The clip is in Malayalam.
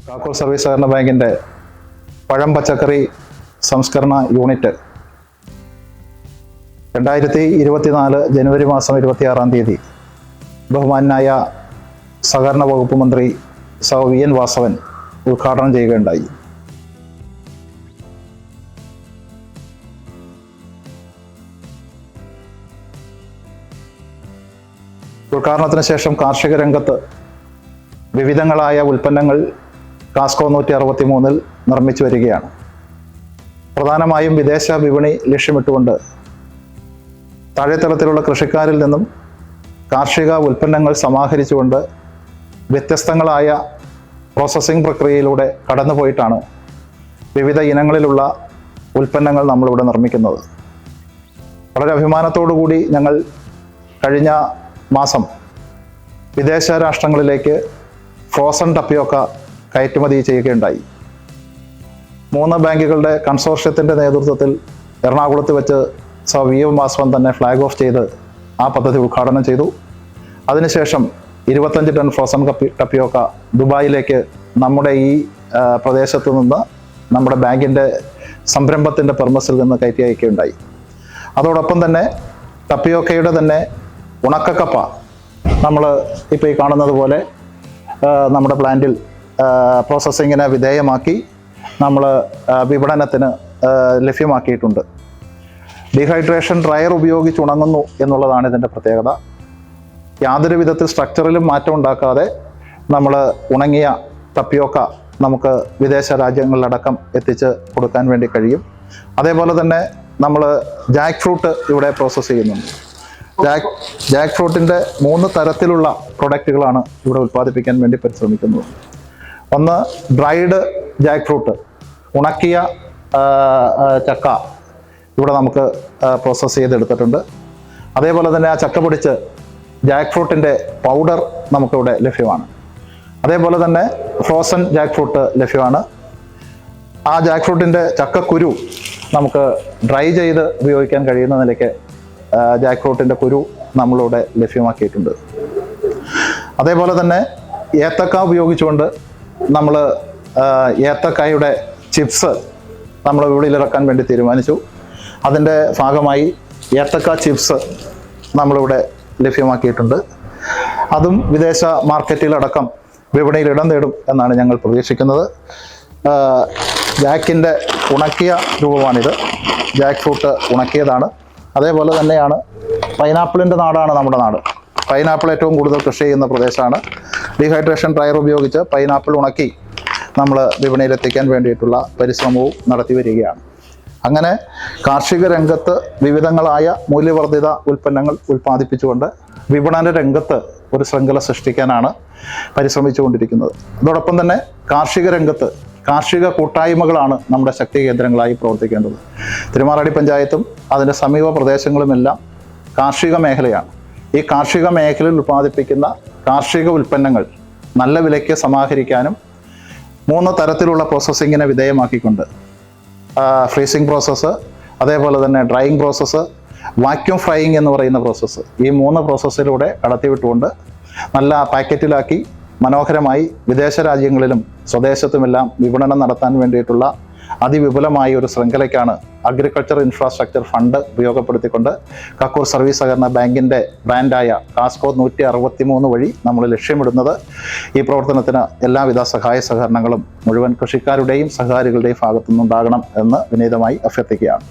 കാക്കൂർ സർവീസ് സഹകരണ ബാങ്കിൻ്റെ പഴം പച്ചക്കറി സംസ്കരണ യൂണിറ്റ് 2024 ജനുവരി മാസം 26-ാം തീയതി ബഹുമാനായ സഹകരണ വകുപ്പ് മന്ത്രി വി എൻ വാസവൻ ഉദ്ഘാടനം ചെയ്യുകയുണ്ടായി. ഉദ്ഘാടനത്തിന് ശേഷം കാർഷിക രംഗത്ത് വിവിധങ്ങളായ ഉൽപ്പന്നങ്ങൾ കാസ്കോ 163 നിർമ്മിച്ചു വരികയാണ്. പ്രധാനമായും വിദേശ വിപണി ലക്ഷ്യമിട്ടുകൊണ്ട് താഴെത്തലത്തിലുള്ള കൃഷിക്കാരിൽ നിന്നും കാർഷിക ഉൽപ്പന്നങ്ങൾ സമാഹരിച്ചുകൊണ്ട് വ്യത്യസ്തങ്ങളായ പ്രോസസ്സിംഗ് പ്രക്രിയയിലൂടെ കടന്നുപോയിട്ടാണ് വിവിധ ഇനങ്ങളിലുള്ള ഉൽപ്പന്നങ്ങൾ നമ്മളിവിടെ നിർമ്മിക്കുന്നത്. വളരെ അഭിമാനത്തോടു കൂടി ഞങ്ങൾ കഴിഞ്ഞ മാസം വിദേശ രാഷ്ട്രങ്ങളിലേക്ക് ഫ്രോസൺ ടപ്പിയോക്ക കയറ്റുമതി ചെയ്യുകയുണ്ടായി. 3 ബാങ്കുകളുടെ കൺസോർഷ്യത്തിൻ്റെ നേതൃത്വത്തിൽ എറണാകുളത്ത് വെച്ച് വി എം വാസവൻ തന്നെ ഫ്ലാഗ് ഓഫ് ചെയ്ത് ആ പദ്ധതി ഉദ്ഘാടനം ചെയ്തു. അതിനുശേഷം 25 ടൺ ഫ്രോസൺ ടപ്പിയോക്ക ദുബായിലേക്ക് നമ്മുടെ ഈ പ്രദേശത്തു നിന്ന് നമ്മുടെ ബാങ്കിൻ്റെ സംരംഭത്തിൻ്റെ പെർമസിൽ നിന്ന് കയറ്റി അയക്കുകയുണ്ടായി. അതോടൊപ്പം തന്നെ ടപ്പിയോക്കയുടെ തന്നെ ഉണക്കക്കപ്പ നമ്മൾ ഇപ്പോൾ ഈ കാണുന്നത് പോലെ നമ്മുടെ പ്ലാന്റിൽ പ്രോസസ്സിങ്ങിന് വിധേയമാക്കി നമ്മൾ വിപണനത്തിന് ലഭ്യമാക്കിയിട്ടുണ്ട്. ഡീഹൈഡ്രേഷൻ ഡ്രയർ ഉപയോഗിച്ച് ഉണങ്ങുന്നു എന്നുള്ളതാണ് ഇതിൻ്റെ പ്രത്യേകത. യാതൊരു വിധത്തിൽ സ്ട്രക്ചറിലും മാറ്റം ഉണ്ടാക്കാതെ നമ്മൾ ഉണങ്ങിയ ടപ്പിയോക്ക നമുക്ക് വിദേശ രാജ്യങ്ങളിലടക്കം എത്തിച്ച് കൊടുക്കാൻ വേണ്ടി കഴിയും. അതേപോലെ തന്നെ നമ്മൾ ജാക്ക് ഫ്രൂട്ട് ഇവിടെ പ്രോസസ്സ് ചെയ്യുന്നുണ്ട്. ജാക്ക് ഫ്രൂട്ടിൻ്റെ 3 തരത്തിലുള്ള പ്രൊഡക്റ്റുകളാണ് ഇവിടെ ഉൽപ്പാദിപ്പിക്കാൻ വേണ്ടി പരിശ്രമിക്കുന്നത്. ഒന്ന് ഡ്രൈഡ് ജാക്ക് ഫ്രൂട്ട്, ഉണക്കിയ ചക്ക ഇവിടെ നമുക്ക് പ്രോസസ്സ് ചെയ്തെടുത്തിട്ടുണ്ട്. അതേപോലെ തന്നെ ആ ചക്ക പൊടിച്ച് ജാക്ക് ഫ്രൂട്ടിൻ്റെ പൗഡർ നമുക്കിവിടെ ലഭ്യമാണ്. അതേപോലെ തന്നെ ഫ്രോസൺ ജാക്ക് ഫ്രൂട്ട് ലഭ്യമാണ്. ആ ജാക്ക് ഫ്രൂട്ടിൻ്റെ ചക്കക്കുരു നമുക്ക് ഡ്രൈ ചെയ്ത് ഉപയോഗിക്കാൻ കഴിയുന്ന നിലയ്ക്ക് ജാക്ക് ഫ്രൂട്ടിൻ്റെ കുരു നമ്മളിവിടെ ലഭ്യമാക്കിയിട്ടുണ്ട്. അതേപോലെ തന്നെ ഏത്തക്ക ഉപയോഗിച്ചുകൊണ്ട് നമ്മൾ ഏത്തക്കായുടെ ചിപ്സ് നമ്മൾ വിപണിയിലിറക്കാൻ വേണ്ടി തീരുമാനിച്ചു. അതിൻ്റെ ഭാഗമായി ഏത്തക്ക ചിപ്സ് നമ്മളിവിടെ ലഭ്യമാക്കിയിട്ടുണ്ട്. അതും വിദേശ മാർക്കറ്റിലടക്കം വിപണിയിൽ ഇടം നേടും എന്നാണ് ഞങ്ങൾ പ്രതീക്ഷിക്കുന്നത്. ജാക്കിൻ്റെ ഉണക്കിയ രൂപമാണിത്. ജാക്ക് ഫ്രൂട്ട് ഉണക്കിയതാണ്. അതേപോലെ തന്നെയാണ് പൈനാപ്പിളിൻ്റെ നാടാണ് നമ്മുടെ നാട്. പൈനാപ്പിൾ ഏറ്റവും കൂടുതൽ കൃഷി ചെയ്യുന്ന പ്രദേശമാണ്. ഡീഹൈഡ്രേഷൻ ഡ്രയർ ഉപയോഗിച്ച് പൈനാപ്പിൾ ഉണക്കി നമ്മൾ വിപണിയിലെത്തിക്കാൻ വേണ്ടിയിട്ടുള്ള പരിശ്രമവും നടത്തി വരികയാണ്. അങ്ങനെ കാർഷിക രംഗത്ത് വിവിധങ്ങളായ മൂല്യവർദ്ധിത ഉൽപ്പന്നങ്ങൾ ഉൽപ്പാദിപ്പിച്ചുകൊണ്ട് വിപണന രംഗത്ത് ഒരു ശൃംഖല സൃഷ്ടിക്കാനാണ് പരിശ്രമിച്ചുകൊണ്ടിരിക്കുന്നത്. അതോടൊപ്പം തന്നെ കാർഷിക രംഗത്ത് കാർഷിക കൂട്ടായ്മകളാണ് നമ്മുടെ ശക്തി കേന്ദ്രങ്ങളായി പ്രവർത്തിക്കേണ്ടത്. തിരുമാറാടി പഞ്ചായത്തും അതിൻ്റെ സമീപ പ്രദേശങ്ങളുമെല്ലാം കാർഷിക മേഖലയാണ്. ഈ കാർഷിക മേഖലയിൽ ഉൽപ്പാദിപ്പിക്കുന്ന കാർഷിക ഉൽപ്പന്നങ്ങൾ നല്ല വിലയ്ക്ക് സമാഹരിക്കാനും 3 തരത്തിലുള്ള പ്രോസസ്സിങ്ങിനെ വിധേയമാക്കിക്കൊണ്ട് ഫ്രീസിംഗ് പ്രോസസ്സ്, അതേപോലെ തന്നെ ഡ്രൈയിങ് പ്രോസസ്സ്, വാക്യൂം ഫ്രൈയിങ് എന്ന് പറയുന്ന പ്രോസസ്സ്, ഈ 3 പ്രോസസ്സിലൂടെ കടത്തിവിട്ടുകൊണ്ട് നല്ല പാക്കറ്റിലാക്കി മനോഹരമായി വിദേശ രാജ്യങ്ങളിലും സ്വദേശത്തുമെല്ലാം വിപണനം നടത്താൻ വേണ്ടിയിട്ടുള്ള അതിവിപുലമായ ഒരു ശൃംഖലയ്ക്കാണ് അഗ്രികൾച്ചർ ഇൻഫ്രാസ്ട്രക്ചർ ഫണ്ട് ഉപയോഗപ്പെടുത്തിക്കൊണ്ട് കാക്കൂർ സർവീസ് സഹകരണ ബാങ്കിൻ്റെ ബ്രാൻഡായ കാസ്കോ 163 വഴി നമ്മൾ ലക്ഷ്യമിടുന്നത്. ഈ പ്രവർത്തനത്തിന് എല്ലാവിധ സഹായ സഹകരണങ്ങളും മുഴുവൻ കൃഷിക്കാരുടെയും സഹകാരികളുടെയും ഭാഗത്തുനിന്നുണ്ടാകണം എന്ന് വിനീതമായി അഭ്യർത്ഥിക്കുകയാണ്.